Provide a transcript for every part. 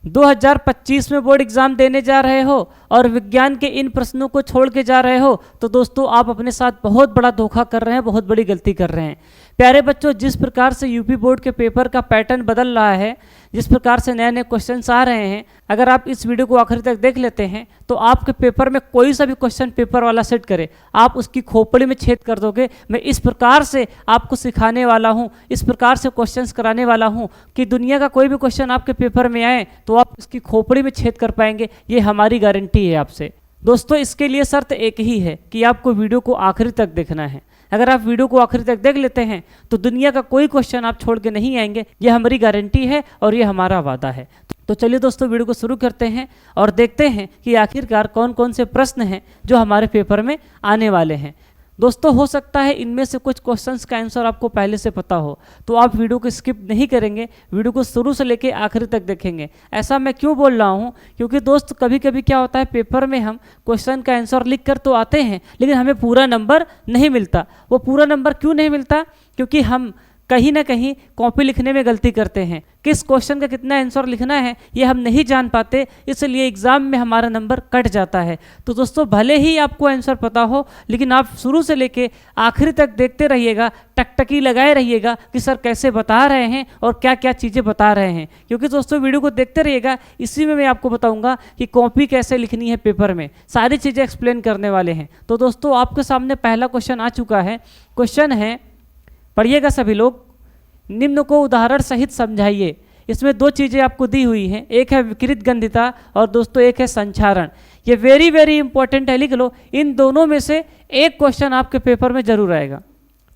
2025 में board exam देने जा रहे हो और विज्ञान के इन प्रश्नों को छोड़ के जा रहे हो तो दोस्तों आप अपने साथ बहुत बड़ा धोखा कर रहे हैं, बहुत बड़ी गलती कर रहे हैं। प्यारे बच्चों, जिस प्रकार से यूपी बोर्ड के पेपर का पैटर्न बदल रहा है, जिस प्रकार से नए नए क्वेश्चंस आ रहे हैं, अगर आप इस वीडियो को आखिर तक देख लेते हैं तो आपके पेपर में कोई सा भी क्वेश्चन पेपर वाला सेट करे, आप उसकी खोपड़ी में छेद कर दोगे। मैं इस प्रकार से आपको सिखाने वाला हूं, इस प्रकार से क्वेश्चंस कराने वाला हूं कि दुनिया का कोई भी क्वेश्चन आपके पेपर में आए तो आप उसकी खोपड़ी में छेद कर पाएंगे। ये हमारी गारंटी है आपसे। दोस्तों, इसके लिए शर्त एक ही है कि आपको वीडियो को आखिरी तक देखना है। अगर आप वीडियो को आखिरी तक देख लेते हैं तो दुनिया का कोई क्वेश्चन आप छोड़ के नहीं आएंगे। ये हमारी गारंटी है और ये हमारा वादा है। तो चलिए दोस्तों, वीडियो को शुरू करते हैं और देखते हैं कि आखिरकार कौन कौन से प्रश्न हैं जो हमारे पेपर में आने वाले हैं। दोस्तों, हो सकता है इनमें से कुछ क्वेश्चंस का आंसर आपको पहले से पता हो, तो आप वीडियो को स्किप नहीं करेंगे, वीडियो को शुरू से लेकर आखिरी तक देखेंगे। ऐसा मैं क्यों बोल रहा हूं? क्योंकि दोस्त, कभी कभी क्या होता है, पेपर में हम क्वेश्चन का आंसर लिख कर तो आते हैं लेकिन हमें पूरा नंबर नहीं मिलता। वो पूरा नंबर क्यों नहीं मिलता? क्योंकि हम कहीं ना कहीं कॉपी लिखने में गलती करते हैं। किस क्वेश्चन का कितना आंसर लिखना है ये हम नहीं जान पाते, इसलिए एग्जाम में हमारा नंबर कट जाता है। तो दोस्तों, भले ही आपको आंसर पता हो लेकिन आप शुरू से लेके आखिरी तक देखते रहिएगा, टकटकी लगाए रहिएगा कि सर कैसे बता रहे हैं और क्या क्या चीज़ें बता रहे हैं। क्योंकि दोस्तों, वीडियो को देखते रहिएगा, इसी में मैं आपको बताऊंगा कि कॉपी कैसे लिखनी है, पेपर में सारी चीज़ें एक्सप्लेन करने वाले हैं। तो दोस्तों, आपके सामने पहला क्वेश्चन आ चुका है। क्वेश्चन है, पढ़िएगा सभी लोग, निम्न को उदाहरण सहित समझाइए। इसमें दो चीज़ें आपको दी हुई हैं, एक है विकृत गंधिता और दोस्तों एक है संचारण। ये वेरी वेरी इंपॉर्टेंट है, लिख लो। इन दोनों में से एक क्वेश्चन आपके पेपर में जरूर आएगा,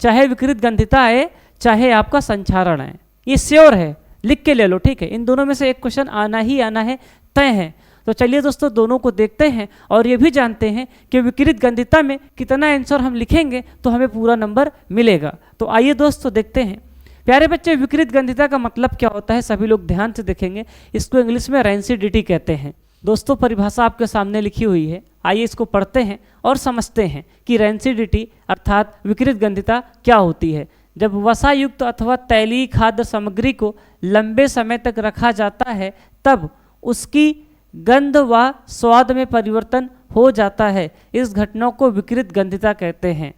चाहे विकृत गंधिता आए चाहे आपका संचारण आए, ये श्योर है, लिख के ले लो, ठीक है। इन दोनों में से एक क्वेश्चन आना ही आना है, तय है। तो चलिए दोस्तों, दोनों को देखते हैं और ये भी जानते हैं कि विकृत गंधिता में कितना आंसर हम लिखेंगे तो हमें पूरा नंबर मिलेगा। तो आइए दोस्तों देखते हैं। प्यारे बच्चे, विकृत गंधिता का मतलब क्या होता है, सभी लोग ध्यान से देखेंगे। इसको इंग्लिश में रैंसिडिटी कहते हैं। दोस्तों, परिभाषा आपके सामने लिखी हुई है, आइए इसको पढ़ते हैं और समझते हैं कि रैंसिडिटी अर्थात विकृत गंधिता क्या होती है। जब वसायुक्त अथवा तैलीय खाद्य सामग्री को लंबे समय तक रखा जाता है तब उसकी गंध व स्वाद में परिवर्तन हो जाता है। इस घटना को विकृत गंधिता कहते हैं।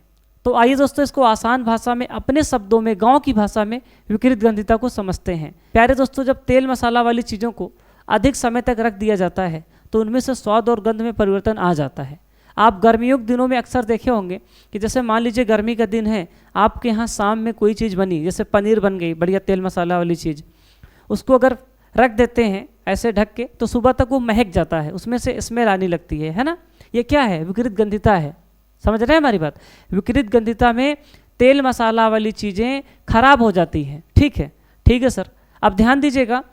तो आइए दोस्तों, इसको आसान भाषा में, अपने शब्दों में, गांव की भाषा में विकृत गंधिता को समझते हैं। प्यारे दोस्तों, जब तेल मसाला वाली चीज़ों को अधिक समय तक रख दिया जाता है तो उनमें से स्वाद और गंध में परिवर्तन आ जाता है। आप गर्मियों के दिनों में अक्सर देखे होंगे कि जैसे मान लीजिए गर्मी का दिन है, आपके यहाँ शाम में कोई चीज़ बनी, जैसे पनीर बन गई, बढ़िया तेल मसाला वाली चीज़, उसको अगर रख देते हैं ऐसे ढक के तो सुबह तक वो महक जाता है, उसमें से स्मेल आने लगती है ना। ये क्या है? विकृत गंधिता है। समझ रहे हैं हमारी बात? विकृत गंधिता में तेल मसाला वाली चीज़ें खराब हो जाती हैं। ठीक है, ठीक है सर। अब ध्यान दीजिएगा,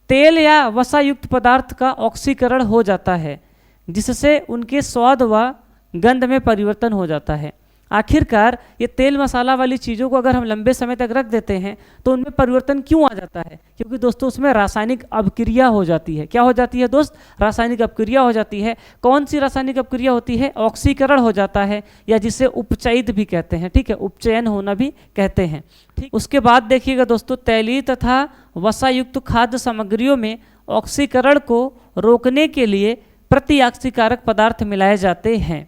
तेल या वसायुक्त पदार्थ का ऑक्सीकरण हो जाता है जिससे उनके स्वाद व गंध में परिवर्तन हो जाता है। आखिरकार ये तेल मसाला वाली चीज़ों को अगर हम लंबे समय तक रख देते हैं तो उनमें परिवर्तन क्यों आ जाता है? क्योंकि दोस्तों उसमें रासायनिक अपक्रिया हो जाती है। क्या हो जाती है दोस्त? रासायनिक अपक्रिया हो जाती है। कौन सी रासायनिक अपक्रिया होती है? ऑक्सीकरण हो जाता है, या जिसे उपचयित भी कहते हैं। ठीक है, उपचयन होना भी कहते हैं। ठीक, उसके बाद देखिएगा दोस्तों, तैलीय तथा वसायुक्त खाद्य सामग्रियों में ऑक्सीकरण को रोकने के लिए प्रतिऑक्सीकारक पदार्थ मिलाए जाते हैं।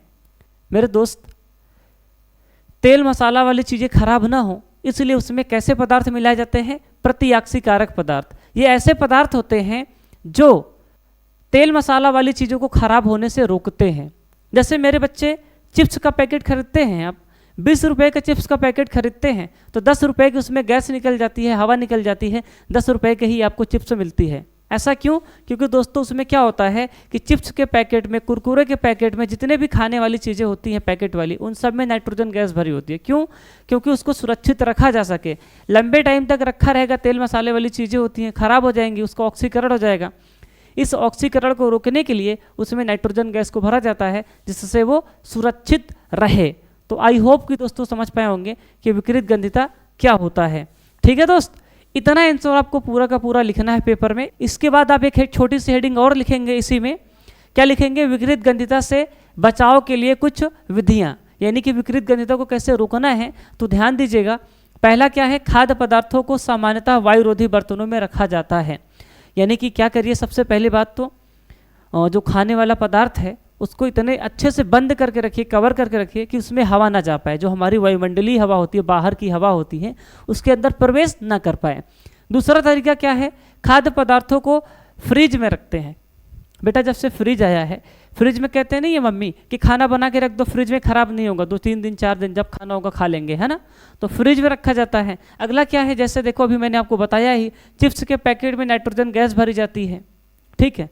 मेरे दोस्त, तेल मसाला वाली चीज़ें खराब ना हो इसलिए उसमें कैसे पदार्थ मिलाए जाते हैं? प्रतिऑक्सीकारक पदार्थ। ये ऐसे पदार्थ होते हैं जो तेल मसाला वाली चीज़ों को खराब होने से रोकते हैं। जैसे मेरे बच्चे चिप्स का पैकेट खरीदते हैं, आप 20 रुपये का चिप्स का पैकेट खरीदते हैं तो 10 रुपये की उसमें गैस निकल जाती है, हवा निकल जाती है, 10 रुपये के ही आपको चिप्स मिलती है। ऐसा क्यों? क्योंकि दोस्तों उसमें क्या होता है कि चिप्स के पैकेट में, कुरकुरे के पैकेट में, जितने भी खाने वाली चीज़ें होती हैं पैकेट वाली, उन सब में नाइट्रोजन गैस भरी होती है। क्यों? क्योंकि उसको सुरक्षित रखा जा सके। लंबे टाइम तक रखा रहेगा, तेल मसाले वाली चीज़ें होती हैं, खराब हो जाएंगी, उसका ऑक्सीकरण हो जाएगा। इस ऑक्सीकरण को रोकने के लिए उसमें नाइट्रोजन गैस को भरा जाता है जिससे वो सुरक्षित रहे। तो आई होप कि दोस्तों समझ पाए होंगे कि विकृत गंधिता क्या होता है। ठीक है दोस्त, इतना आंसर आपको पूरा का पूरा लिखना है पेपर में। इसके बाद आप एक छोटी सी हेडिंग और लिखेंगे, इसी में क्या लिखेंगे? विकृत गंधिता से बचाव के लिए कुछ विधियां, यानी कि विकृत गंधिता को कैसे रोकना है। तो ध्यान दीजिएगा, पहला क्या है? खाद्य पदार्थों को सामान्यतः वायुरोधी बर्तनों में रखा जाता है। यानी कि क्या करिए, सबसे पहली बात तो जो खाने वाला पदार्थ है उसको इतने अच्छे से बंद करके रखिए, कवर करके रखिए कि उसमें हवा ना जा पाए, जो हमारी वायुमंडलीय हवा होती है, बाहर की हवा होती है, उसके अंदर प्रवेश ना कर पाए। दूसरा तरीका क्या है, खाद्य पदार्थों को फ्रिज में रखते हैं। बेटा जब से फ्रिज आया है, फ्रिज में कहते हैं नहीं ये मम्मी कि खाना बना के रख दो, फ्रिज में खराब नहीं होगा, 2-3 दिन 4 दिन जब खाना होगा खा लेंगे, है ना, तो फ्रिज में रखा जाता है। अगला क्या है, जैसे देखो अभी मैंने आपको बताया ही, चिप्स के पैकेट में नाइट्रोजन गैस भरी जाती है, ठीक है,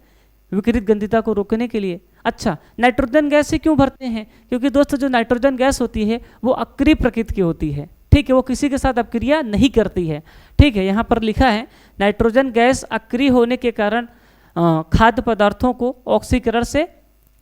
विकृत गंधिता को रोकने के लिए। अच्छा, नाइट्रोजन गैस से क्यों भरते हैं, क्योंकि दोस्तों जो नाइट्रोजन गैस होती है वो अक्रिय प्रकृति की होती है, ठीक है, वो किसी के साथ अपक्रिया नहीं करती है, ठीक है। यहाँ पर लिखा है नाइट्रोजन गैस अक्रिय होने के कारण खाद्य पदार्थों को ऑक्सीकरण से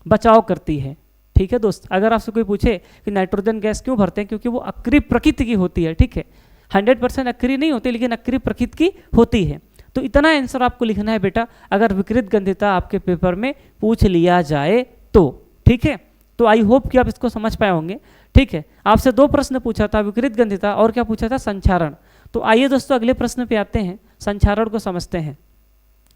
बचाव करती है, ठीक है दोस्त। अगर आपसे कोई पूछे कि नाइट्रोजन गैस क्यों भरते हैं, क्योंकि वो अक्रिय प्रकृति की होती है, ठीक है, 100% अक्रिय नहीं होती लेकिन अक्रिय प्रकृति की होती है। तो इतना आंसर आपको लिखना है बेटा, अगर विकृत गंधिता आपके पेपर में पूछ लिया जाए तो, ठीक है। तो आई होप कि आप इसको समझ पाए होंगे, ठीक है। आपसे 2 प्रश्न पूछा था, विकृत गंधिता और क्या पूछा था, संचारण। तो आइए दोस्तों अगले प्रश्न पे आते हैं, संचारण को समझते हैं।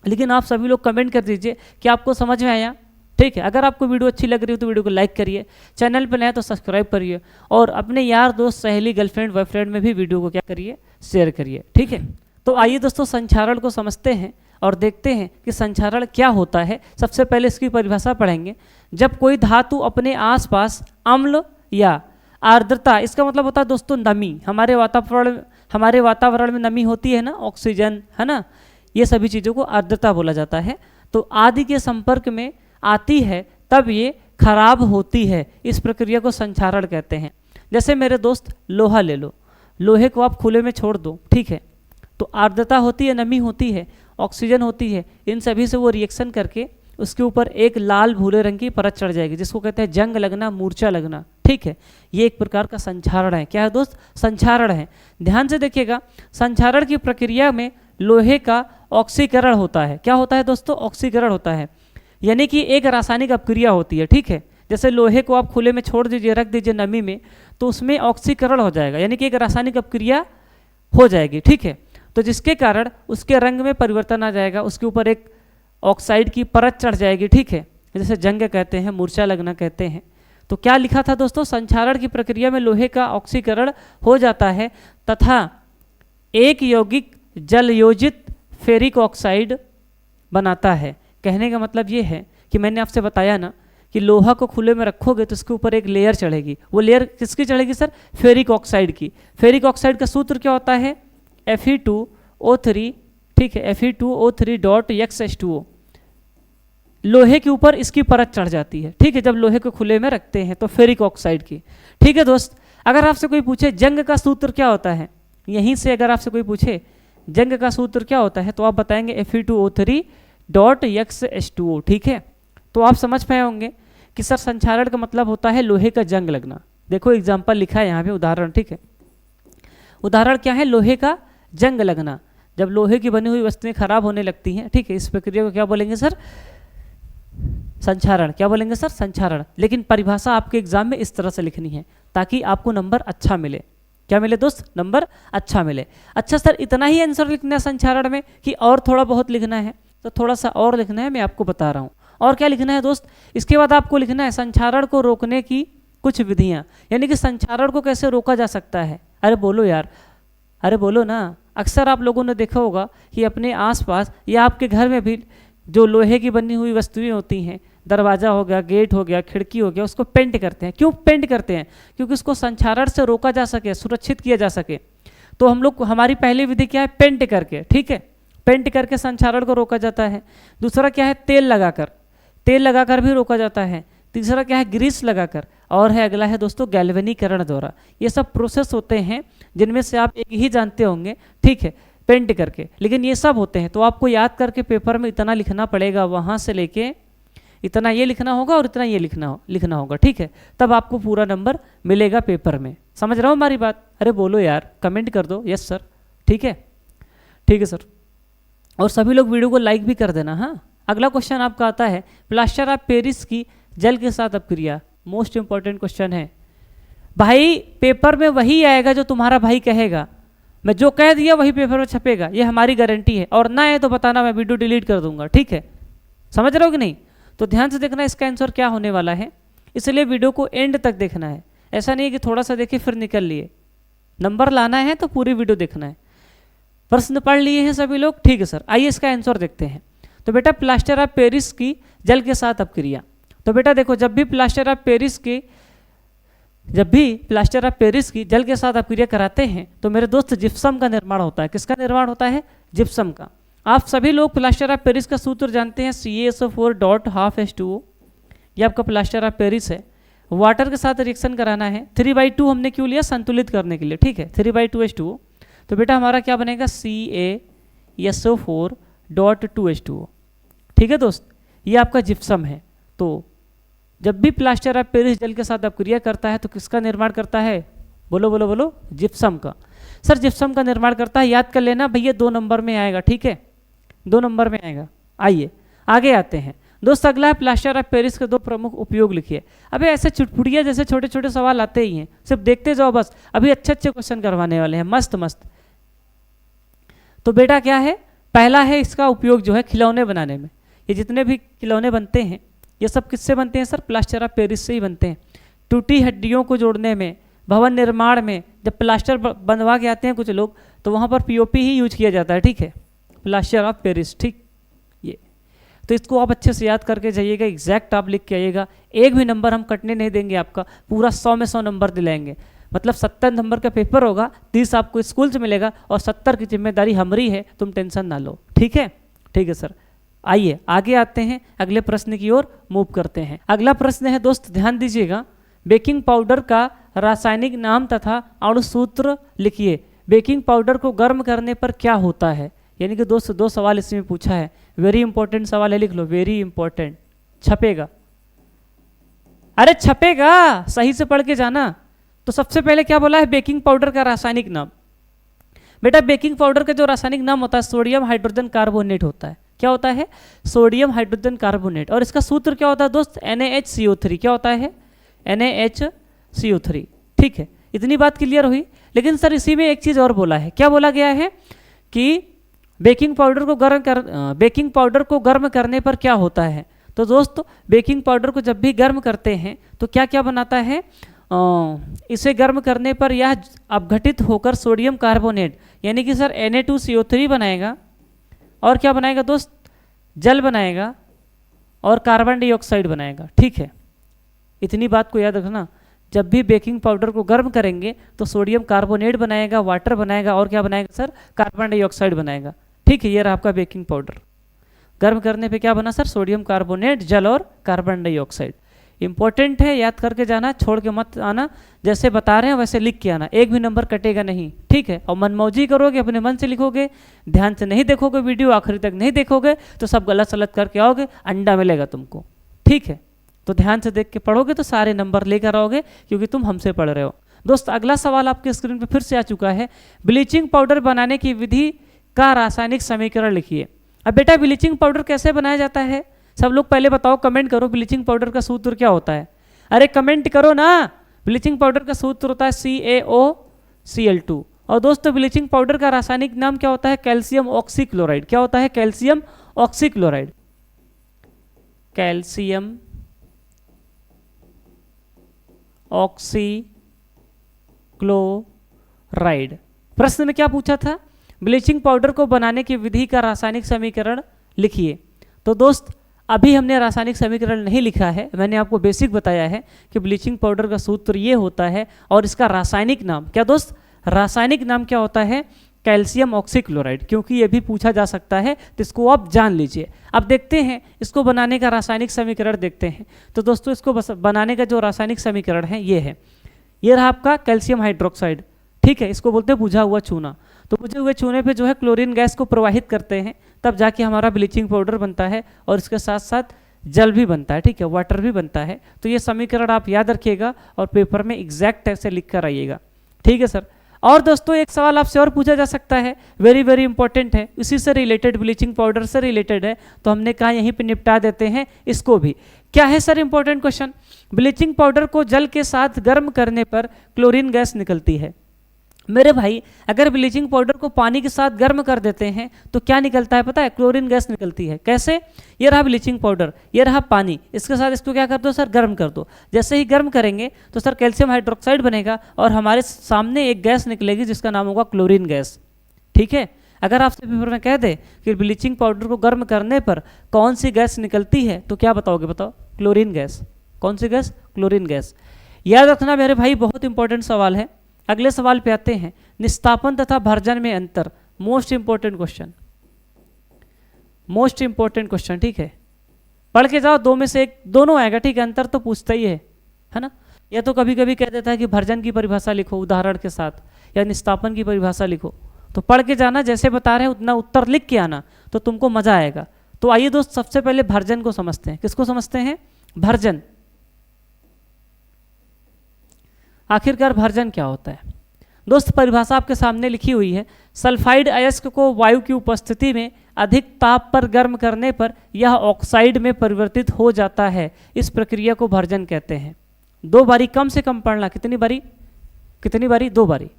लेकिन आप सभी लोग कमेंट कर दीजिए कि आपको समझ में आया, ठीक है। अगर आपको वीडियो अच्छी लग रही हो तो वीडियो को लाइक करिए, चैनल पर नया तो सब्सक्राइब करिए, और अपने यार दोस्त सहेली गर्लफ्रेंड बॉयफ्रेंड में भी वीडियो को क्या करिए, शेयर करिए, ठीक है। तो आइए दोस्तों संचारण को समझते हैं और देखते हैं कि संचारण क्या होता है। सबसे पहले इसकी परिभाषा पढ़ेंगे। जब कोई धातु अपने आसपास अम्ल या आर्द्रता, इसका मतलब होता है दोस्तों नमी, हमारे वातावरण में नमी होती है ना, ऑक्सीजन, है ना, ये सभी चीज़ों को आर्द्रता बोला जाता है, तो आदि के संपर्क में आती है तब ये खराब होती है, इस प्रक्रिया को संचारण कहते हैं। जैसे मेरे दोस्त लोहा ले लो, लोहे को आप खुले में छोड़ दो, ठीक है, तो आर्द्रता होती है, नमी होती है, ऑक्सीजन होती है, इन सभी से वो रिएक्शन करके उसके ऊपर एक लाल भूरे रंग की परत चढ़ जाएगी, जिसको कहते हैं जंग लगना, मूर्छा लगना, ठीक है। ये एक प्रकार का संचारण है। क्या है दोस्त, संचारण है। ध्यान से देखिएगा, संचारण की प्रक्रिया में लोहे का ऑक्सीकरण होता है। क्या होता है दोस्तों, ऑक्सीकरण होता है, यानी कि एक रासायनिक अपक्रिया होती है, ठीक है। जैसे लोहे को आप खुले में छोड़ दीजिए, रख दीजिए नमी में, तो उसमें ऑक्सीकरण हो जाएगा, यानी कि एक रासायनिक अपक्रिया हो जाएगी, ठीक है। तो जिसके कारण उसके रंग में परिवर्तन आ जाएगा, उसके ऊपर एक ऑक्साइड की परत चढ़ जाएगी, ठीक है, जैसे जंग कहते हैं, मूर्छा लगना कहते हैं। तो क्या लिखा था दोस्तों, संचारण की प्रक्रिया में लोहे का ऑक्सीकरण हो जाता है तथा एक यौगिक जलयोजित फेरिक ऑक्साइड बनाता है। कहने का मतलब ये है कि मैंने आपसे बताया ना कि लोहा को खुले में रखोगे तो उसके ऊपर एक लेयर चढ़ेगी, वो लेयर किसकी चढ़ेगी सर, फेरिक ऑक्साइड की। फेरिक ऑक्साइड का सूत्र क्या होता है, Fe2O3, ठीक है, Fe2O3.X लोहे के ऊपर इसकी परत चढ़ जाती है, ठीक है, जब लोहे को खुले में रखते हैं तो फेरिक ऑक्साइड की, ठीक है दोस्त। अगर आपसे कोई पूछे जंग का सूत्र क्या होता है, यहीं से अगर आपसे कोई पूछे जंग का सूत्र क्या होता है, तो आप बताएंगे Fe2O3.X, ठीक है। तो आप समझ पाए होंगे कि सर संचारण का मतलब होता है लोहे का जंग लगना। देखो एग्जाम्पल लिखा है यहाँ पे, उदाहरण, ठीक है। उदाहरण क्या है, लोहे का जंग लगना। जब लोहे की बनी हुई वस्तुएं खराब होने लगती हैं, ठीक है, इस प्रक्रिया को क्या बोलेंगे सर, संचारण। क्या बोलेंगे सर, संचारण। लेकिन परिभाषा आपके एग्जाम में इस तरह से लिखनी है ताकि आपको नंबर अच्छा मिले। क्या मिले दोस्त, नंबर अच्छा मिले। अच्छा सर इतना ही आंसर लिखना है संचारण में कि और थोड़ा बहुत लिखना है, तो थोड़ा सा और लिखना है, मैं आपको बता रहा हूँ। और क्या लिखना है दोस्त, इसके बाद आपको लिखना है संचारण को रोकने की कुछ विधियाँ, यानी कि संचारण को कैसे रोका जा सकता है। अरे बोलो यार, अरे बोलो ना। अक्सर आप लोगों ने देखा होगा कि अपने आसपास या आपके घर में भी जो लोहे की बनी हुई वस्तुएं होती हैं, दरवाज़ा हो गया, गेट हो गया, खिड़की हो गया, उसको पेंट करते हैं। क्यों पेंट करते हैं, क्योंकि उसको संचारण से रोका जा सके, सुरक्षित किया जा सके। तो हम लोग, हमारी पहली विधि क्या है, पेंट करके, ठीक है, पेंट करके संचारण को रोका जाता है। दूसरा क्या है, तेल लगाकर, तेल लगाकर भी रोका जाता है। तीसरा क्या है, ग्रीस लगाकर, और है अगला है दोस्तों गैल्वेनीकरण द्वारा। ये सब प्रोसेस होते हैं जिनमें से आप एक ही जानते होंगे, ठीक है, पेंट करके। लेकिन ये सब होते हैं तो आपको याद करके पेपर में इतना लिखना पड़ेगा, वहाँ से लेके इतना ये लिखना होगा और इतना ये लिखना होगा, ठीक है, तब आपको पूरा नंबर मिलेगा पेपर में। समझ रहा हूँ हमारी बात। अरे बोलो यार, कमेंट कर दो यस सर, ठीक है, ठीक है सर। और सभी लोग वीडियो को लाइक भी कर देना। हाँ, अगला क्वेश्चन आपका आता है, प्लास्टर ऑफ पेरिस की जल के साथ अपक्रिया। मोस्ट इंपॉर्टेंट क्वेश्चन है भाई, पेपर में वही आएगा जो तुम्हारा भाई कहेगा। मैं जो कह दिया वही पेपर में छपेगा, ये हमारी गारंटी है। और ना है तो बताना, मैं वीडियो डिलीट कर दूंगा, ठीक है? समझ रहे हो कि नहीं? तो ध्यान से देखना इसका आंसर क्या होने वाला है, इसलिए वीडियो को एंड तक देखना है। ऐसा नहीं है कि थोड़ा सा देखे फिर निकल लिए। नंबर लाना है तो पूरी वीडियो देखना है। प्रश्न पढ़ लिए हैं सभी लोग? ठीक है सर, आइए इसका आंसर देखते हैं। तो बेटा प्लास्टर ऑफ पेरिस की जल के साथ अपक्रिया। तो बेटा देखो, जब भी प्लास्टर ऑफ पेरिस की जल के साथ अपक्रिया कराते हैं तो मेरे दोस्त जिप्सम का निर्माण होता है। किसका निर्माण होता है? जिप्सम का। आप सभी लोग प्लास्टर ऑफ पेरिस का सूत्र जानते हैं, CaSO4.12H2O। ये आपका प्लास्टर ऑफ पेरिस है। वाटर के साथ रिएक्शन कराना है। 3/2 हमने क्यों लिया? संतुलित करने के लिए, ठीक है? 3/2H2O। तो बेटा हमारा क्या बनेगा? CaSO4.2H2O। ठीक है दोस्त, ये आपका जिप्सम है। तो जब भी प्लास्टर ऑफ पेरिस जल के साथ अपक्रिया करता है तो किसका निर्माण करता है? बोलो बोलो बोलो, जिप्सम का। सर जिप्सम का निर्माण करता है, याद कर लेना भैया, 2 नंबर में आएगा, ठीक है? 2 नंबर में आएगा। आइए आगे आते हैं दोस्त, अगला है प्लास्टर ऑफ पेरिस के 2 प्रमुख उपयोग लिखिए। अबे ऐसे चुटपुटिया जैसे छोटे छोटे सवाल आते ही हैं, सिर्फ देखते जाओ बस। अभी अच्छे अच्छे क्वेश्चन करवाने वाले हैं, मस्त मस्त। तो बेटा क्या है? पहला है इसका उपयोग जो है खिलौने बनाने में। ये जितने भी खिलौने बनते हैं ये सब किससे बनते हैं सर? प्लास्टर ऑफ पेरिस से ही बनते हैं। टूटी हड्डियों को जोड़ने में, भवन निर्माण में, जब प्लास्टर बनवा के आते हैं कुछ लोग तो वहाँ पर पीओपी ही यूज किया जाता है, ठीक है? प्लास्टर ऑफ पेरिस, ठीक। ये तो इसको आप अच्छे से याद करके जाइएगा, एग्जैक्ट आप लिख के आइएगा। एक भी नंबर हम कटने नहीं देंगे आपका, पूरा 100 में 100 नंबर दिलाएंगे। मतलब 70 नंबर का पेपर होगा, 30 आपको स्कूल से मिलेगा और 70 की जिम्मेदारी हमारी है, तुम टेंशन ना लो, ठीक है? ठीक है सर, आइए आगे आते हैं, अगले प्रश्न की ओर मूव करते हैं। अगला प्रश्न है दोस्त, ध्यान दीजिएगा, बेकिंग पाउडर का रासायनिक नाम तथा अणुसूत्र लिखिए। बेकिंग पाउडर को गर्म करने पर क्या होता है? यानी कि दोस्त 2 सवाल इसमें पूछा है, वेरी इंपॉर्टेंट सवाल है, लिख लो, वेरी इंपॉर्टेंट। छपेगा, अरे छपेगा, सही से पढ़ के जाना। तो सबसे पहले क्या बोला है? बेकिंग पाउडर का रासायनिक नाम। बेटा बेकिंग पाउडर का जो रासायनिक नाम होता है सोडियम हाइड्रोजन कार्बोनेट होता है। क्या होता है? Sodium hydrogen carbonate. और इसका सूत्र क्या होता है दोस्त? NaHCO3। क्या होता है? NaHCO3, ठीक है? इतनी बात क्लियर हुई। लेकिन सर इसी में एक चीज़ और बोला है। क्या बोला गया है? कि बेकिंग पाउडर को गर्म करने पर क्या होता है? तो दोस्त बेकिंग पाउडर को जब भी गर्म करते हैं तो क्या क्या बनाता है? इसे गर्म करने पर यह अपघटित होकर सोडियम कार्बोनेट यानी कि सर Na2CO3 बनाएगा। और क्या बनाएगा दोस्त? जल बनाएगा और कार्बन डाइऑक्साइड बनाएगा, ठीक है? इतनी बात को याद रखना, जब भी बेकिंग पाउडर को गर्म करेंगे तो सोडियम कार्बोनेट बनाएगा, वाटर बनाएगा और क्या बनाएगा सर? कार्बन डाइऑक्साइड बनाएगा, ठीक है? ये रहा आपका बेकिंग पाउडर। गर्म करने पे क्या बना सर? सोडियम कार्बोनेट, जल और कार्बन डाइऑक्साइड। इंपॉर्टेंट है, याद करके जाना, छोड़ के मत आना। जैसे बता रहे हैं वैसे लिख के आना, एक भी नंबर कटेगा नहीं, ठीक है? और मनमौजी करोगे, अपने मन से लिखोगे, ध्यान से नहीं देखोगे, वीडियो आखिरी तक नहीं देखोगे तो सब गलत सलत करके आओगे, अंडा मिलेगा तुमको, ठीक है? तो ध्यान से देख के पढ़ोगे तो सारे नंबर लेकर आओगे, क्योंकि तुम हमसे पढ़ रहे हो। दोस्त अगला सवाल आपके स्क्रीन पर फिर से आ चुका है, ब्लीचिंग पाउडर बनाने की विधि का रासायनिक समीकरण लिखिए। अब बेटा ब्लीचिंग पाउडर कैसे बनाया जाता है? सब लोग पहले बताओ, कमेंट करो, ब्लीचिंग पाउडर का सूत्र क्या होता है? अरे कमेंट करो ना। ब्लीचिंग पाउडर का सूत्र होता है CaOCl2। और दोस्तों ब्लीचिंग पाउडर का रासायनिक नाम क्या होता है? Calcium oxychloride. क्या होता है? Calcium oxychloride. Calcium oxychloride. प्रश्न में क्या पूछा था? ब्लीचिंग पाउडर को बनाने की विधि का रासायनिक समीकरण लिखिए। तो दोस्त अभी हमने रासायनिक समीकरण नहीं लिखा है, मैंने आपको बेसिक बताया है कि ब्लीचिंग पाउडर का सूत्र ये होता है और इसका रासायनिक नाम क्या दोस्त? रासायनिक नाम क्या होता है? Calcium oxychloride. क्योंकि ये भी पूछा जा सकता है तो इसको आप जान लीजिए। अब देखते हैं इसको बनाने का रासायनिक समीकरण देखते हैं। तो दोस्तों इसको बनाने का जो रासायनिक समीकरण है ये है, ये रहा आपका कैल्शियम हाइड्रोक्साइड, ठीक है? इसको बोलते हैं बुझा हुआ चूना। तो बुझे हुए चूने पे जो है क्लोरीन गैस को प्रवाहित करते हैं, तब जाके हमारा ब्लीचिंग पाउडर बनता है और इसके साथ साथ जल भी बनता है, ठीक है? वाटर भी बनता है। तो ये समीकरण आप याद रखिएगा और पेपर में एग्जैक्ट ऐसे लिख कर आइएगा, ठीक है सर? और दोस्तों एक सवाल आपसे और पूछा जा सकता है, वेरी वेरी इंपॉर्टेंट है, इसी से रिलेटेड, ब्लीचिंग पाउडर से रिलेटेड है, तो हमने कहा यहीं पे निपटा देते हैं इसको भी। क्या है sir important question? Bleaching powder को जल के साथ गर्म करने पर क्लोरीन गैस निकलती है। मेरे भाई अगर ब्लीचिंग पाउडर को पानी के साथ गर्म कर देते हैं तो क्या निकलता है पता है? क्लोरीन गैस निकलती है। कैसे? ये रहा ब्लीचिंग पाउडर, ये रहा पानी, इसके साथ इसको क्या कर दो सर? गर्म कर दो। जैसे ही गर्म करेंगे तो सर कैल्शियम हाइड्रोक्साइड बनेगा और हमारे सामने एक गैस निकलेगी जिसका नाम होगा क्लोरीन गैस। ठीक है, अगर आपसे पेपर में कह दे कि ब्लीचिंग पाउडर को गर्म करने पर कौन सी गैस निकलती है तो क्या बताओगे? बताओ। Chlorine gas. कौन सी गैस? Chlorine gas. याद रखना मेरे भाई, बहुत इंपॉर्टेंट सवाल है। अगले सवाल पे आते हैं, निस्तापन तथा भर्जन में अंतर। Most important question, most important question. ठीक है, पढ़ के जाओ, दो में से एक, दोनों आएगा। ठीक है, अंतर तो पूछता ही है ना। या तो कभी कभी कह देता है कि भर्जन की परिभाषा लिखो उदाहरण के साथ, या निस्तापन की परिभाषा लिखो। तो पढ़ के जाना, जैसे बता रहे हैं उतना उत्तर लिख के आना, तो तुमको मजा आएगा। तो आइए दोस्त, सबसे पहले भर्जन को समझते हैं। किसको समझते हैं? भर्जन। आखिरकार भर्जन क्या होता है दोस्त? परिभाषा आपके सामने लिखी हुई है। सल्फाइड अयस्क को वायु की उपस्थिति में अधिक ताप पर गर्म करने पर यह ऑक्साइड में परिवर्तित हो जाता है। इस प्रक्रिया को भर्जन कहते हैं। 2 बारी कम से कम पढ़ना। कितनी बारी? कितनी बारी? 2 बारी।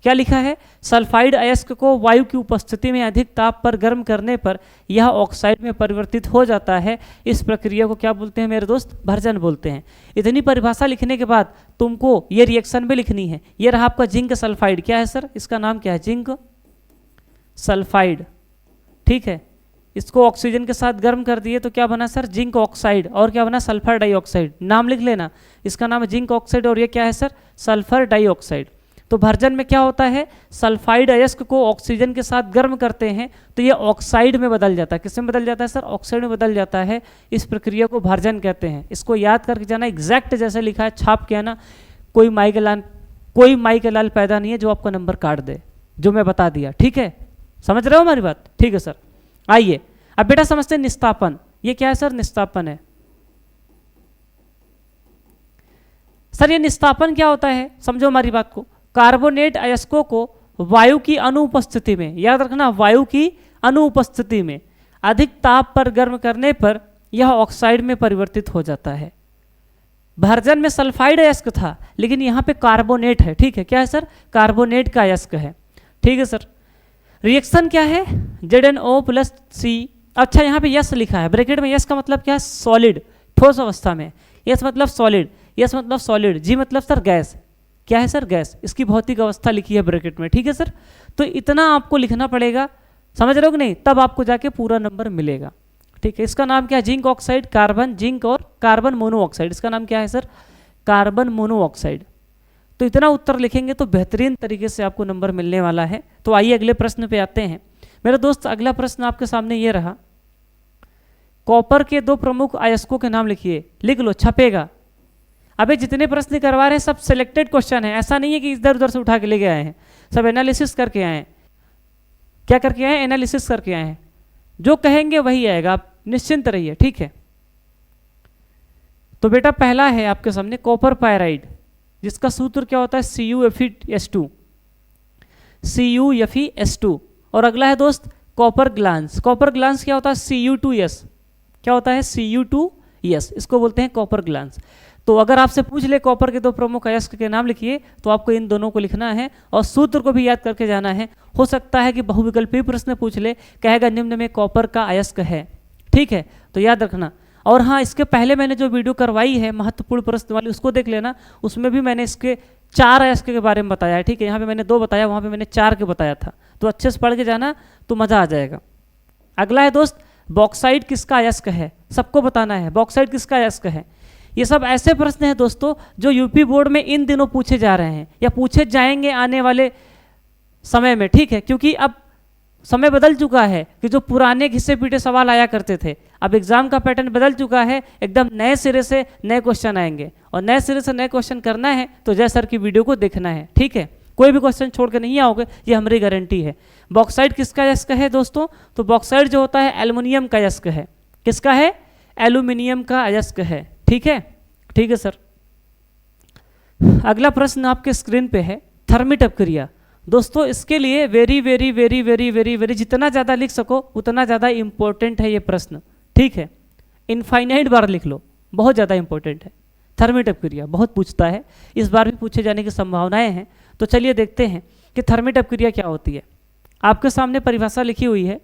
क्या लिखा है? सल्फाइड अयस्क को वायु की उपस्थिति में अधिक ताप पर गर्म करने पर यह ऑक्साइड में परिवर्तित हो जाता है। इस प्रक्रिया को क्या बोलते हैं मेरे दोस्त? भर्जन बोलते हैं। इतनी परिभाषा लिखने के बाद तुमको ये रिएक्शन भी लिखनी है। ये रहा आपका जिंक सल्फाइड। क्या है सर? इसका नाम क्या है? Zinc sulphide. ठीक है, इसको ऑक्सीजन के साथ गर्म कर दिए तो क्या बना सर? Zinc oxide. और क्या बना? Sulphur dioxide. नाम लिख लेना, इसका नाम है जिंक ऑक्साइड और ये क्या है सर? Sulphur dioxide. तो भर्जन में क्या होता है? सल्फाइड अयस्क को ऑक्सीजन के साथ गर्म करते हैं तो ये ऑक्साइड में बदल जाता है। किसमें बदल जाता है सर? ऑक्साइड में बदल जाता है। इस प्रक्रिया को भर्जन कहते हैं। इसको याद करके जाना, एग्जैक्ट जैसे लिखा है छाप के आना। कोई माई के लाल पैदा नहीं है जो आपका नंबर काट दे, जो मैं बता दिया। ठीक है, समझ रहे हो हमारी बात? ठीक है सर। आइए अब बेटा समझते हैं निस्तापन। ये क्या है सर? निस्तापन है। सर ये निस्तापन क्या होता है? समझो हमारी बात को। कार्बोनेट अयस्कों को वायु की अनुपस्थिति में, याद रखना, वायु की अनुपस्थिति में अधिक ताप पर गर्म करने पर यह ऑक्साइड में परिवर्तित हो जाता है। भर्जन में सल्फाइड अयस्क था लेकिन यहाँ पे कार्बोनेट है। ठीक है, क्या है सर? कार्बोनेट का अयस्क है। ठीक है सर। रिएक्शन क्या है? ZnO+C। अच्छा, यहाँ पे यस लिखा है ब्रैकेट में। यस का मतलब क्या है? सॉलिड, ठोस अवस्था में। यस मतलब सॉलिड, यस मतलब सॉलिड, जी मतलब सर गैस। क्या है सर? गैस। इसकी भौतिक अवस्था लिखी है ब्रैकेट में। ठीक है सर, तो इतना आपको लिखना पड़ेगा। समझ रहे हो कि नहीं? तब आपको जाके पूरा नंबर मिलेगा। ठीक है, इसका नाम क्या है? जिंक ऑक्साइड, कार्बन, जिंक और कार्बन मोनोऑक्साइड। इसका नाम क्या है सर? Carbon monoxide. तो इतना उत्तर लिखेंगे तो बेहतरीन तरीके से आपको नंबर मिलने वाला है। तो आइए अगले प्रश्न पे आते हैं मेरे दोस्त। अगला प्रश्न आपके सामने ये रहा, कॉपर के 2 प्रमुख अयस्कों के नाम लिखिए। लिख लो, छपेगा। अबे जितने प्रश्न करवा रहे हैं सब सिलेक्टेड क्वेश्चन है, ऐसा नहीं है कि इधर उधर से उठा के लेके आए हैं। सब एनालिसिस करके आए हैं। क्या करके आए हैं? एनालिसिस करके आए हैं। जो कहेंगे वही आएगा, आप निश्चिंत रहिए। ठीक है, तो बेटा पहला है आपके सामने कॉपर पायराइड, जिसका सूत्र क्या होता है? CuFeS2, CuFeS2। और अगला है दोस्त कॉपर ग्लांस। कॉपर ग्लांस क्या होता है? Cu2S। क्या होता है? Cu2S। इसको बोलते हैं कॉपर ग्लांस। तो अगर आपसे पूछ ले कॉपर के 2 प्रमुख अयस्क के नाम लिखिए, तो आपको इन दोनों को लिखना है और सूत्र को भी याद करके जाना है। हो सकता है कि बहुविकल्पी प्रश्न पूछ ले, कहेगा निम्न में कॉपर का अयस्क है। ठीक है, तो याद रखना। और हाँ, इसके पहले मैंने जो वीडियो करवाई है महत्वपूर्ण प्रश्न वाली, उसको देख लेना। उसमें भी मैंने इसके 4 अयस्क के बारे में बताया है। ठीक है, यहाँ पे मैंने 2 बताया, वहाँ पे मैंने 4 के बताया था। तो अच्छे से पढ़ के जाना तो मज़ा आ जाएगा। अगला है दोस्त, बॉक्साइड किसका अयस्क है? सबको बताना है बॉक्साइड किसका अयस्क है। ये सब ऐसे प्रश्न हैं दोस्तों जो यूपी बोर्ड में इन दिनों पूछे जा रहे हैं या पूछे जाएंगे आने वाले समय में। ठीक है, क्योंकि अब समय बदल चुका है कि जो पुराने घिसे पीटे सवाल आया करते थे, अब एग्जाम का पैटर्न बदल चुका है। एकदम नए सिरे से नए क्वेश्चन आएंगे और नए सिरे से नए क्वेश्चन करना है तो जय सर की वीडियो को देखना है। ठीक है, कोई भी क्वेश्चन छोड़ के नहीं आओगे, ये हमारी गारंटी है। बॉक्साइड किसका अयस्क है दोस्तों? तो बॉक्साइड जो होता है एल्युमिनियम का अयस्क है। किसका है? एल्यूमिनियम का अयस्क है। ठीक है, ठीक है सर। अगला प्रश्न आपके स्क्रीन पे है, थर्मिट अपक्रिया। दोस्तों इसके लिए very very very very very very जितना ज़्यादा लिख सको उतना ज़्यादा इंपॉर्टेंट है ये प्रश्न। ठीक है, इनफाइनाइट बार लिख लो, बहुत ज़्यादा इंपॉर्टेंट है। थर्मिट अपक्रिया बहुत पूछता है, इस बार भी पूछे जाने की संभावनाएं हैं। तो चलिए देखते हैं कि थर्मिट अपक्रिया क्या होती है। आपके सामने परिभाषा लिखी हुई है।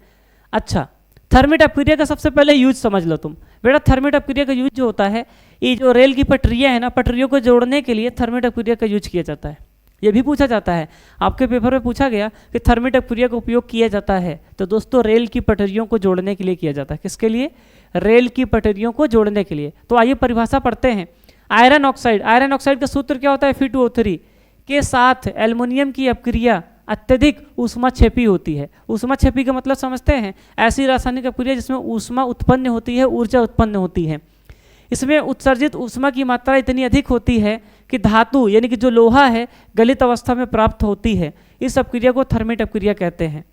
अच्छा, थर्मिट अपक्रिया का सबसे पहले यूज समझ लो तुम। बेटा थर्मिट अपक्रिया का यूज जो होता है, ये जो रेल की पटरियाँ है ना, पटरियों को जोड़ने के लिए थर्मिट अपक्रिया का यूज किया जाता है। ये भी पूछा जाता है, आपके पेपर में पूछा गया कि थर्मिट अपक्रिया का उपयोग किया जाता है। तो दोस्तों रेल की पटरियों को जोड़ने के लिए किया जाता है। किसके लिए? रेल की पटरियों को जोड़ने के लिए। तो आइए परिभाषा पढ़ते हैं। आयरन ऑक्साइड, आयरन ऑक्साइड का सूत्र क्या होता है? Fe2O3 के साथ एल्युमिनियम की अपक्रिया अत्यधिक ऊष्माक्षेपी होती है। ऊष्माक्षेपी का मतलब समझते हैं? ऐसी रासायनिक अपक्रिया जिसमें ऊष्मा उत्पन्न होती है, ऊर्जा उत्पन्न होती है। इसमें उत्सर्जित ऊष्मा की मात्रा इतनी अधिक होती है कि धातु यानी कि जो लोहा है गलित अवस्था में प्राप्त होती है। इस अपक्रिया को थर्मिट अपक्रिया कहते हैं।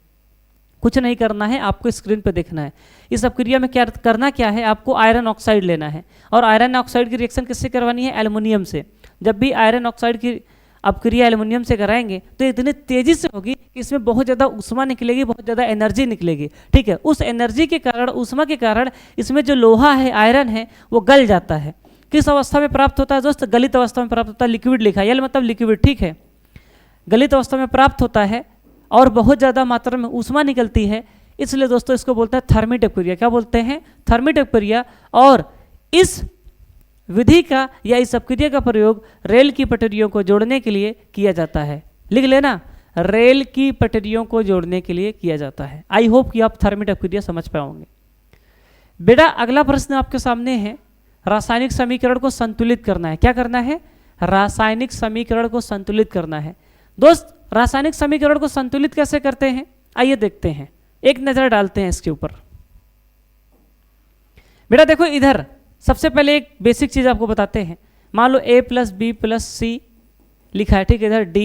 कुछ नहीं करना है, आपको स्क्रीन पर देखना है। इस अपक्रिया में क्या करना क्या है, आपको आयरन ऑक्साइड लेना है और आयरन ऑक्साइड की रिएक्शन किससे करवानी है? एल्युमिनियम से। जब भी आयरन ऑक्साइड की अपक्रिया एल्युमिनियम से कराएंगे तो इतनी तेजी से होगी कि इसमें बहुत ज़्यादा ऊष्मा निकलेगी, बहुत ज़्यादा एनर्जी निकलेगी। ठीक है, उस एनर्जी के कारण, ऊष्मा के कारण इसमें जो लोहा है, आयरन है, वो गल जाता है। किस अवस्था में प्राप्त होता है दोस्त? गलित अवस्था में प्राप्त होता है। लिक्विड लिखा है, यल मतलब लिक्विड। ठीक है, गलित अवस्था में प्राप्त होता है और बहुत ज़्यादा मात्रा में ऊष्मा निकलती है, इसलिए दोस्तों इसको बोलते हैं थर्मिट अपक्रिया। क्या बोलते हैं? थर्मिट अपक्रिया। और इस विधि का या इस अपक्रिया का प्रयोग रेल की पटरियों को जोड़ने के लिए किया जाता है। लिख लेना, रेल की पटरियों को जोड़ने के लिए किया जाता है। आई होप कि आप थर्मिट अपक्रिया समझ पाओगे। बेटा अगला प्रश्न आपके सामने है, रासायनिक समीकरण को संतुलित करना है। क्या करना है? रासायनिक समीकरण को संतुलित करना है। दोस्त रासायनिक समीकरण को संतुलित कैसे करते हैं, आइए देखते हैं, एक नजर डालते हैं इसके ऊपर। बेटा देखो, इधर सबसे पहले एक बेसिक चीज आपको बताते हैं। मान लो A + B + C लिखा है, ठीक है, इधर D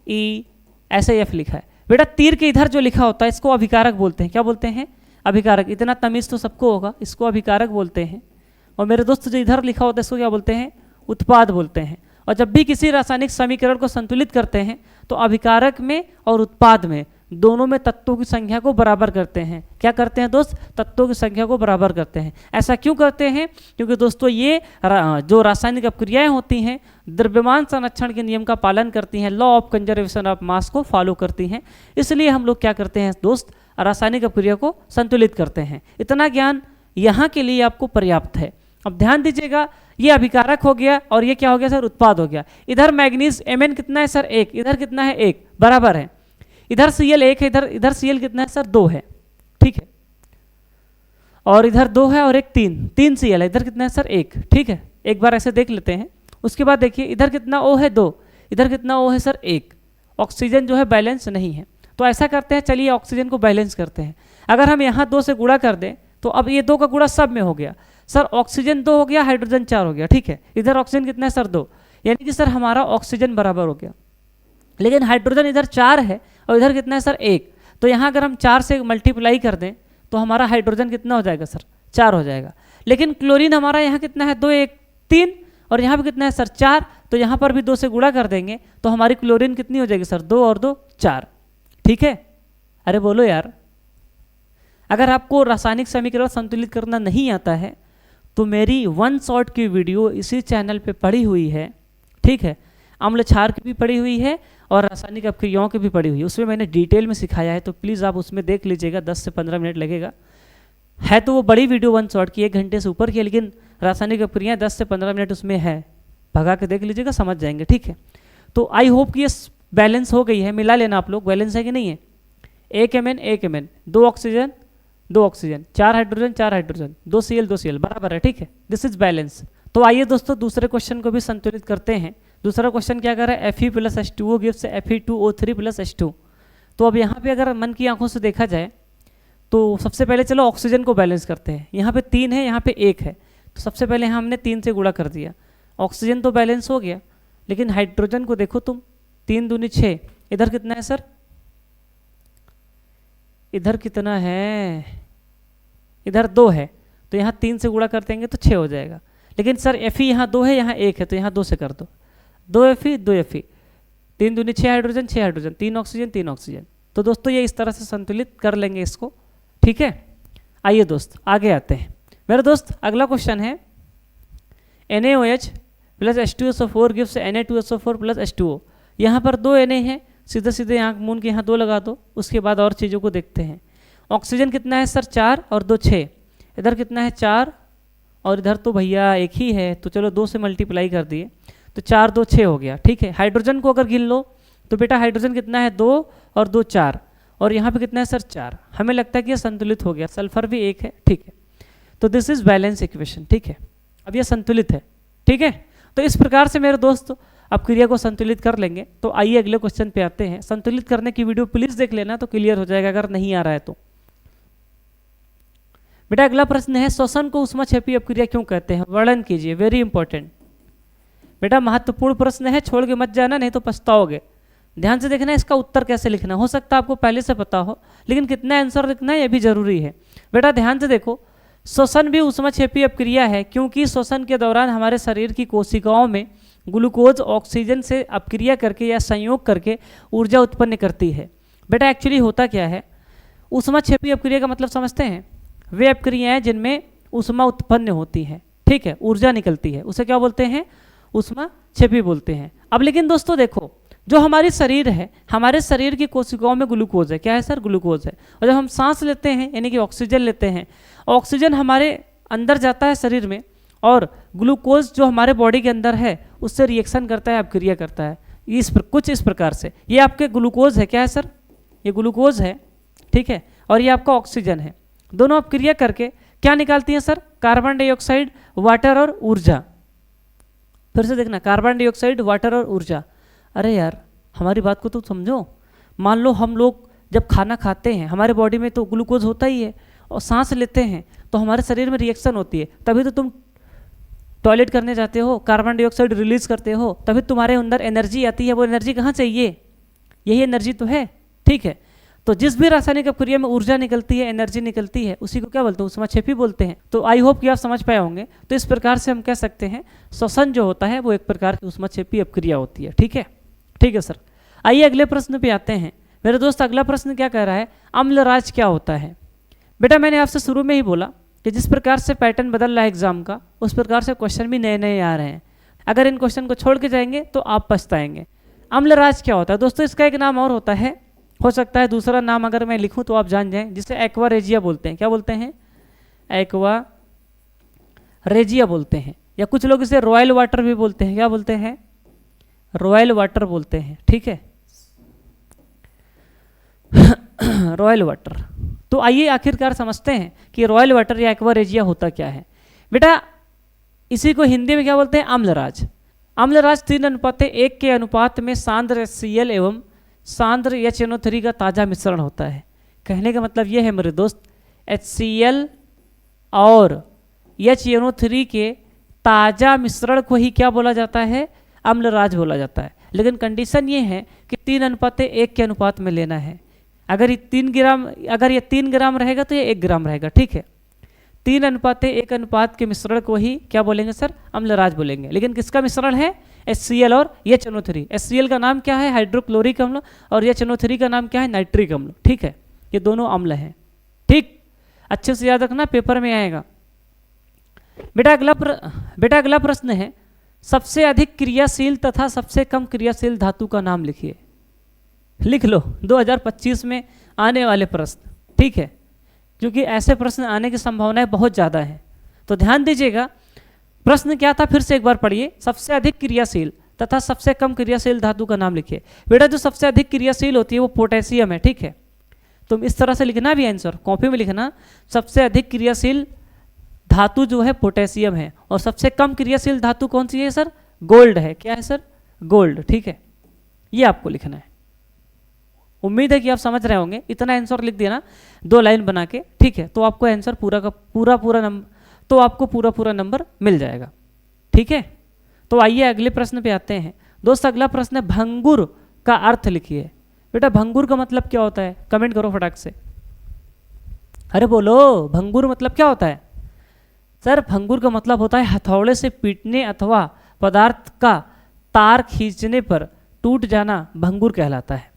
E ऐसे F लिखा है। बेटा तीर के इधर जो लिखा होता है इसको अभिकारक बोलते हैं। क्या बोलते हैं? अभिकारक। इतना तमीज तो सबको होगा, इसको अभिकारक बोलते हैं। और मेरे दोस्त जो इधर लिखा होता है इसको क्या बोलते हैं? उत्पाद बोलते हैं। और जब भी किसी रासायनिक समीकरण को संतुलित करते हैं तो अभिकारक में और उत्पाद में दोनों में तत्वों की संख्या को बराबर करते हैं। क्या करते हैं दोस्त? तत्वों की संख्या को बराबर करते हैं। ऐसा क्यों करते हैं? क्योंकि दोस्तों ये जो रासायनिक अपक्रियाएं होती हैं द्रव्यमान संरक्षण के नियम का पालन करती हैं, law of conservation of mass को फॉलो करती हैं। इसलिए हम लोग क्या करते हैं दोस्त? रासायनिक अपक्रिया को संतुलित करते हैं। इतना ज्ञान यहाँ के लिए आपको पर्याप्त है। अब ध्यान दीजिएगा, ये अभिकारक हो गया और ये क्या हो गया सर? उत्पाद हो गया। इधर मैग्नीज Mn कितना है सर? 1। इधर कितना है? 1, बराबर है। इधर Cl 1 है, इधर Cl कितना है सर? 2 है। ठीक है, और इधर 2 है और एक 3 Cl है। इधर कितना है सर? 1। ठीक है, एक बार ऐसे देख लेते हैं। उसके बाद देखिए इधर कितना O है? 2। इधर कितना O है सर? 1। ऑक्सीजन जो है बैलेंस नहीं है। तो ऐसा करते हैं, चलिए ऑक्सीजन को बैलेंस करते हैं। अगर हम यहाँ 2 से गुणा कर दें तो अब ये 2 का गुणा सब में हो गया सर। ऑक्सीजन 2 हो गया, हाइड्रोजन 4 हो गया। ठीक है, इधर ऑक्सीजन कितना है सर? 2। यानी कि सर हमारा ऑक्सीजन बराबर हो गया। लेकिन हाइड्रोजन इधर 4 है और इधर कितना है सर? 1। तो यहाँ अगर हम 4 से मल्टीप्लाई कर दें तो हमारा हाइड्रोजन कितना हो जाएगा सर? 4 हो जाएगा। लेकिन क्लोरीन हमारा यहाँ कितना है? 2 1 3, और यहाँ पे कितना है सर? 4। तो यहाँ पर भी 2 से गुणा कर देंगे तो हमारी क्लोरीन कितनी हो जाएगी सर? 2 और 2 4। ठीक है, अरे बोलो यार। अगर आपको रासायनिक समीकरण संतुलित करना नहीं आता है तो मेरी 1 शॉट की वीडियो इसी चैनल पे पड़ी हुई है। ठीक है, अम्ल क्षार की भी पड़ी हुई है और रासायनिक अपक्रियाओं की भी पड़ी हुई है। उसमें मैंने डिटेल में सिखाया है, तो प्लीज़ आप उसमें देख लीजिएगा। 10 से 15 मिनट लगेगा। है तो वो बड़ी वीडियो 1 शॉट की, 1 घंटे से ऊपर की है, लेकिन रासायनिक अपक्रियाएं 10 से 15 मिनट उसमें है। भगा के देख लीजिएगा, समझ जाएंगे। ठीक है, तो आई होप कि ये बैलेंस हो गई है। मिला लेना आप लोग, बैलेंस है कि नहीं है? 1 Mn 1 Mn, 2 oxygen 2 oxygen, 4 hydrogen 4 hydrogen, 2 Cl 2 Cl, बराबर है। ठीक है, दिस इज बैलेंस। तो आइए दोस्तों दूसरे क्वेश्चन को भी संतुलित करते हैं। दूसरा क्वेश्चन क्या कर रहा है? Fe + H2O gives Fe2O3 + H2। तो अब यहाँ पे अगर मन की आंखों से देखा जाए तो सबसे पहले चलो ऑक्सीजन को बैलेंस करते हैं। यहाँ पे 3 है, यहाँ पे 1 है, तो सबसे पहले हमने 3 से गुणा कर दिया। ऑक्सीजन तो बैलेंस हो गया, लेकिन हाइड्रोजन को देखो तुम, 3 दूनी 6। इधर कितना है सर? इधर कितना है? इधर 2 है, तो यहाँ 3 से गुणा कर देंगे तो 6 हो जाएगा। लेकिन सर Fe यहाँ 2 है, यहाँ 1 है, तो यहाँ 2 से कर दो। 2 Fe 2 Fe, 3 दूनी 6 हाइड्रोजन 6 हाइड्रोजन, 3 ऑक्सीजन 3 ऑक्सीजन। तो दोस्तों ये इस तरह से संतुलित कर लेंगे इसको। ठीक है, आइए दोस्त आगे आते हैं। मेरे दोस्त अगला क्वेश्चन है NaOH + H2SO4 gives Na2SO4 + H2O। यहाँ पर 2 Na है, सीधे सीधे आँख मून के यहाँ 2 लगा दो, उसके बाद और चीज़ों को देखते हैं। ऑक्सीजन कितना है सर 4 और 2 6, इधर कितना है 4 और इधर तो भैया एक ही है, तो चलो 2 से मल्टीप्लाई कर दिए तो 4 2 6 हो गया, ठीक है। हाइड्रोजन को अगर गिन लो तो बेटा हाइड्रोजन कितना है 2 और 2 4 और यहाँ पे कितना है सर 4, हमें लगता है कि यह संतुलित हो गया। सल्फर भी 1 है, ठीक है। तो दिस इज बैलेंस इक्वेशन, ठीक है। अब यह संतुलित है, ठीक है। तो इस प्रकार से मेरे दोस्त अब क्रिया को संतुलित कर लेंगे। तो आइए अगले क्वेश्चन पे आते हैं। संतुलित करने की वीडियो प्लीज देख लेना तो क्लियर हो जाएगा अगर नहीं आ रहा है तो। बेटा अगला प्रश्न है, श्वसन को ऊष्माक्षेपी अपक्रिया क्यों कहते हैं, वर्णन कीजिए। वेरी इंपॉर्टेंट बेटा, महत्वपूर्ण प्रश्न है, छोड़ के मत जाना नहीं तो पछताओगे। ध्यान से देखना इसका उत्तर कैसे लिखना, हो सकता है आपको पहले से पता हो लेकिन कितना आंसर लिखना है यह भी जरूरी है। बेटा ध्यान से देखो, श्वसन भी ऊष्माक्षेपी अपक्रिया है क्योंकि श्वसन के दौरान हमारे शरीर की कोशिकाओं में ग्लूकोज ऑक्सीजन से अपक्रिया करके या संयोग करके ऊर्जा उत्पन्न करती है। बेटा एक्चुअली होता क्या है, ऊष्माक्षेपी अपक्रिया का मतलब समझते हैं, वे अपक्रियाएं जिनमें ऊष्मा उत्पन्न होती है, ठीक है, ऊर्जा निकलती है, उसे क्या बोलते हैं, ऊष्माक्षेपी बोलते हैं। अब लेकिन दोस्तों देखो, जो हमारी शरीर है, हमारे शरीर की कोशिकाओं में ग्लूकोज है, क्या है सर, ग्लूकोज है। और जब हम सांस लेते हैं यानी कि ऑक्सीजन लेते हैं, ऑक्सीजन हमारे अंदर जाता है शरीर में और ग्लूकोज जो हमारे बॉडी के अंदर है उससे रिएक्शन करता है, अपक्रिया करता है कुछ इस प्रकार से। ये आपके ग्लूकोज है, क्या है सर, ये ग्लूकोज है, ठीक है, और ये आपका ऑक्सीजन है। दोनों अपक्रिया करके क्या निकालती हैं सर, कार्बन डाइऑक्साइड, वाटर और ऊर्जा। फिर से देखना, कार्बन डाइऑक्साइड, वाटर और ऊर्जा। अरे यार हमारी बात को तो समझो। मान लो हम लोग जब खाना खाते हैं हमारे बॉडी में तो ग्लूकोज होता ही है और सांस लेते हैं तो हमारे शरीर में रिएक्शन होती है, तभी तो तुम टॉयलेट करने जाते हो, कार्बन डाइऑक्साइड रिलीज करते हो, तभी तुम्हारे अंदर एनर्जी आती है। वो एनर्जी कहाँ चाहिए, यही एनर्जी तो है, ठीक है। तो जिस भी रासायनिक अपक्रिया में ऊर्जा निकलती है, एनर्जी निकलती है, उसी को क्या बोलते हैं, ऊष्माक्षेपी बोलते हैं। तो आई होप कि आप समझ पाए होंगे। तो इस प्रकार से हम कह सकते हैं श्वसन जो होता है वो एक प्रकार की ऊष्माक्षेपी अपक्रिया होती है, ठीक है, ठीक है सर। आइए अगले प्रश्न पे आते हैं। मेरे दोस्त अगला प्रश्न क्या कह रहा है, अम्लराज क्या होता है। बेटा मैंने आपसे शुरू में ही बोला कि जिस प्रकार से पैटर्न बदल रहा है एग्जाम का, उस प्रकार से क्वेश्चन भी नए नए आ रहे हैं। अगर इन क्वेश्चन को छोड़ के जाएंगे तो आप पछताएंगे। अम्लराज क्या होता है दोस्तों, इसका एक नाम और होता है, हो सकता है दूसरा नाम अगर मैं लिखूं तो आप जान जाएं, जिसे एक्वा रेजिया बोलते हैं। क्या बोलते हैं, एक्वा रेजिया बोलते हैं, या कुछ लोग इसे रॉयल वाटर भी बोलते हैं। क्या बोलते हैं, रॉयल वाटर बोलते हैं, ठीक है, रॉयल वाटर। तो आइए आखिरकार समझते हैं कि रॉयल वाटर या एक्वा रेजिया होता क्या है। बेटा इसी को हिंदी में क्या बोलते हैं, अम्लराज। अम्लराज 3:1 के अनुपात में सांद्र HCl एवं सांद्र HNO3 का ताज़ा मिश्रण होता है। कहने का मतलब ये है मेरे दोस्त, HCl और HNO3 के ताज़ा मिश्रण को ही क्या बोला जाता है, अम्लराज बोला जाता है। लेकिन कंडीशन ये है कि 3:1 के अनुपात में लेना है। अगर ये 3 ग्राम रहेगा तो ये 1 ग्राम रहेगा, ठीक है। 3:1 अनुपात के मिश्रण को ही क्या बोलेंगे सर, अम्लराज बोलेंगे। लेकिन किसका मिश्रण है, HCl और HNO3। HCl का नाम क्या है, हाइड्रोक्लोरिक अम्ल, और HNO3 का नाम क्या है, नाइट्रिक अम्ल, ठीक है। ये दोनों अम्ल हैं, ठीक, अच्छे से याद रखना, पेपर में आएगा। बेटा अगला प्रश्न है, सबसे अधिक क्रियाशील तथा सबसे कम क्रियाशील धातु का नाम लिखिए। लिख लो, 2025 में आने वाले प्रश्न, ठीक है, क्योंकि ऐसे प्रश्न आने की संभावनाएं बहुत ज़्यादा हैं। तो ध्यान दीजिएगा, प्रश्न क्या था फिर से एक बार पढ़िए। सबसे अधिक क्रियाशील तथा सबसे कम क्रियाशील धातु का नाम लिखिए। बेटा जो सबसे अधिक क्रियाशील होती है वो पोटेशियम है, ठीक है। तुम इस तरह से लिखना भी आंसर कॉपी में लिखना, सबसे अधिक क्रियाशील धातु जो है पोटेशियम है, और सबसे कम क्रियाशील धातु कौन सी है सर, गोल्ड है। क्या है सर, गोल्ड, ठीक है, ये आपको लिखना है। उम्मीद है कि आप समझ रहे होंगे। इतना आंसर लिख देना 2 लाइन बना के, ठीक है, तो आपको आंसर पूरा नंबर मिल जाएगा, ठीक है। तो आइए अगले प्रश्न पे आते हैं। दोस्त अगला प्रश्न है, भंगुर का अर्थ लिखिए। बेटा भंगुर का मतलब क्या होता है, कमेंट करो फटाक से। अरे बोलो, भंगुर मतलब क्या होता है सर। भंगुर का मतलब होता है हथौड़े से पीटने अथवा पदार्थ का तार खींचने पर टूट जाना भंगुर कहलाता है।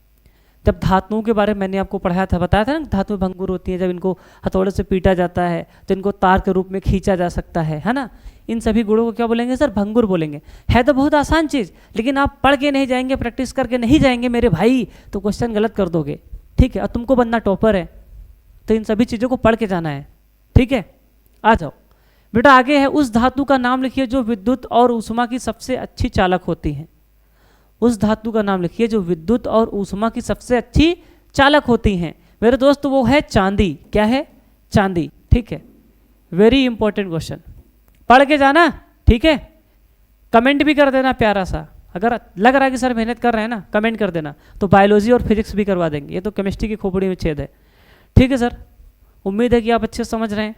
जब धातुओं के बारे में मैंने आपको पढ़ाया था, बताया था ना, धातुएं भंगुर होती हैं, जब इनको हथौड़े से पीटा जाता है तो इनको तार के रूप में खींचा जा सकता है ना। इन सभी गुणों को क्या बोलेंगे सर? भंगुर बोलेंगे। है तो बहुत आसान चीज़, लेकिन आप पढ़ के नहीं जाएंगे, प्रैक्टिस करके नहीं जाएंगे मेरे भाई, तो क्वेश्चन गलत कर दोगे, ठीक है। और तुमको बनना टॉपर है, तो इन सभी चीज़ों को पढ़ के जाना है, ठीक है। आ जाओ बेटा, आगे है, उस धातु का नाम लिखिए जो विद्युत और ऊष्मा की सबसे अच्छी चालक होती है। उस धातु का नाम लिखिए जो विद्युत और ऊष्मा की सबसे अच्छी चालक होती हैं। मेरे दोस्त वो है चांदी। क्या है? चांदी, ठीक है। वेरी इंपॉर्टेंट क्वेश्चन, पढ़ के जाना, ठीक है। कमेंट भी कर देना प्यारा सा, अगर लग रहा है कि सर मेहनत कर रहे हैं ना, कमेंट कर देना, तो बायोलॉजी और फिजिक्स भी करवा देंगे। ये तो केमिस्ट्री की खोपड़ी में छेद है, ठीक है सर। उम्मीद है कि आप अच्छे से समझ रहे हैं।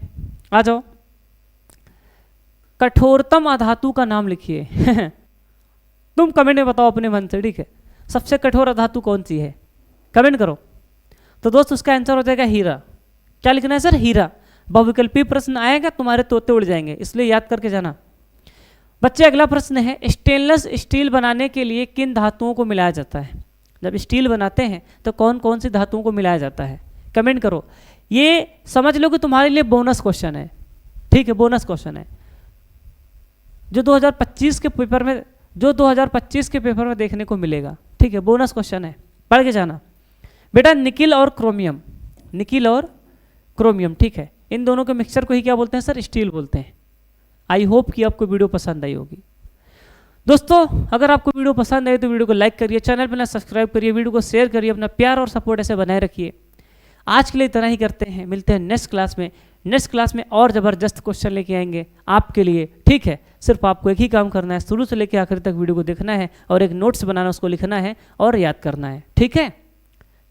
आ जाओ, कठोरतम अधातु का नाम लिखिए। तुम कमेंट में बताओ अपने मन से, ठीक है। सबसे कठोर अधातु कौन सी है? कमेंट करो। तो दोस्त उसका आंसर हो जाएगा हीरा। क्या लिखना है सर? हीरा। बहुविकल्पी प्रश्न आएगा, तुम्हारे तोते उड़ जाएंगे, इसलिए याद करके जाना। बच्चे अगला प्रश्न है, स्टेनलेस स्टील बनाने के लिए किन धातुओं को मिलाया जाता है? जब स्टील बनाते हैं तो कौन कौन सी धातुओं को मिलाया जाता है? कमेंट करो। ये समझ लो कि तुम्हारे लिए बोनस क्वेश्चन है, ठीक है, बोनस क्वेश्चन है, जो 2025 के पेपर में, जो 2025 के पेपर में देखने को मिलेगा, ठीक है। बोनस क्वेश्चन है, पढ़ के जाना बेटा। निकिल और क्रोमियम, निकिल और क्रोमियम, ठीक है, इन दोनों के मिक्सचर को ही क्या बोलते हैं सर? स्टील बोलते हैं। आई होप कि आपको वीडियो पसंद आई होगी। दोस्तों अगर आपको वीडियो पसंद आई तो वीडियो को लाइक करिए, चैनल पर ना सब्सक्राइब करिए, वीडियो को शेयर करिए, अपना प्यार और सपोर्ट ऐसे बनाए रखिए। आज के लिए इतना ही करते हैं, मिलते हैं नेक्स्ट क्लास में। नेक्स्ट क्लास में और ज़बरदस्त क्वेश्चन लेके आएंगे आपके लिए, ठीक है। सिर्फ आपको एक ही काम करना है, शुरू से लेकर आखिर तक वीडियो को देखना है और एक नोट्स बनाना, उसको लिखना है और याद करना है, ठीक है।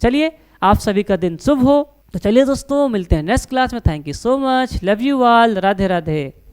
चलिए, आप सभी का दिन शुभ हो। तो चलिए दोस्तों, मिलते हैं नेक्स्ट क्लास में। Thank you so much, love you all, Radhe Radhe.